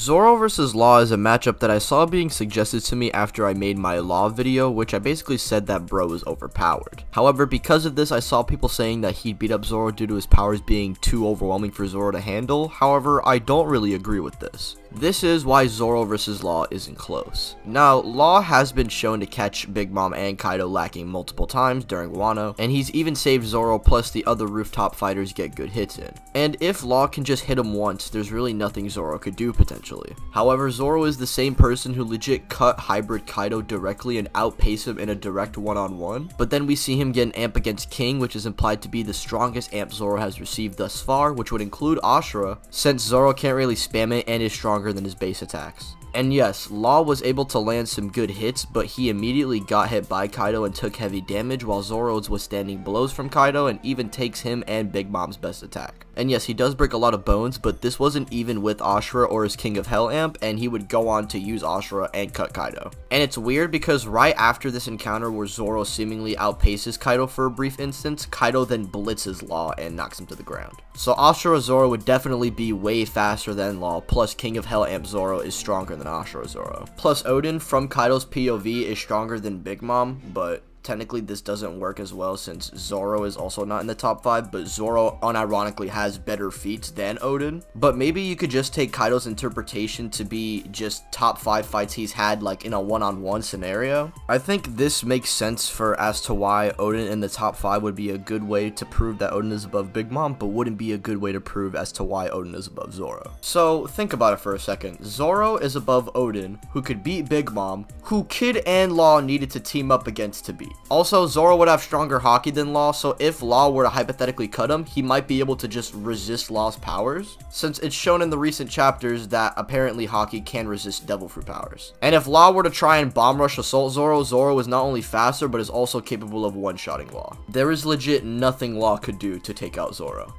Zoro vs. Law is a matchup that I saw being suggested to me after I made my Law video, which I basically said that bro was overpowered. However, because of this, I saw people saying that he'd beat up Zoro due to his powers being too overwhelming for Zoro to handle. However, I don't really agree with this. This is why Zoro vs. Law isn't close. Now, Law has been shown to catch Big Mom and Kaido lacking multiple times during Wano, and he's even saved Zoro plus the other rooftop fighters get good hits in. And if Law can just hit him once, there's really nothing Zoro could do potentially. However, Zoro is the same person who legit cut Hybrid Kaido directly and outpace him in a direct one-on-one, but then we see him get an amp against King, which is implied to be the strongest amp Zoro has received thus far, which would include Ashura, since Zoro can't really spam it and is stronger than his base attacks. And yes, Law was able to land some good hits, but he immediately got hit by Kaido and took heavy damage, while Zoro was withstanding blows from Kaido and even takes him and Big Mom's best attack. And yes, he does break a lot of bones, but this wasn't even with Ashura or his King of Hell amp, and he would go on to use Ashura and cut Kaido. And it's weird because right after this encounter where Zoro seemingly outpaces Kaido for a brief instance, Kaido then blitzes Law and knocks him to the ground. So Ashura Zoro would definitely be way faster than Law, plus King of Hell amp Zoro is stronger than Ashura Zoro. Plus Oden from Kaido's POV is stronger than Big Mom, but technically this doesn't work as well since Zoro is also not in the top 5, but Zoro unironically has better feats than Oden. But maybe you could just take Kaido's interpretation to be just top 5 fights he's had like in a one-on-one scenario. I think this makes sense for as to why Oden in the top 5 would be a good way to prove that Oden is above Big Mom, but wouldn't be a good way to prove as to why Oden is above Zoro. So think about it for a second. Zoro is above Oden, who could beat Big Mom, who Kid and Law needed to team up against to beat. Also, Zoro would have stronger Haki than Law, so if Law were to hypothetically cut him, he might be able to just resist Law's powers, since it's shown in the recent chapters that apparently Haki can resist Devil Fruit powers. And if Law were to try and bomb rush assault Zoro, Zoro is not only faster, but is also capable of one-shotting Law. There is legit nothing Law could do to take out Zoro.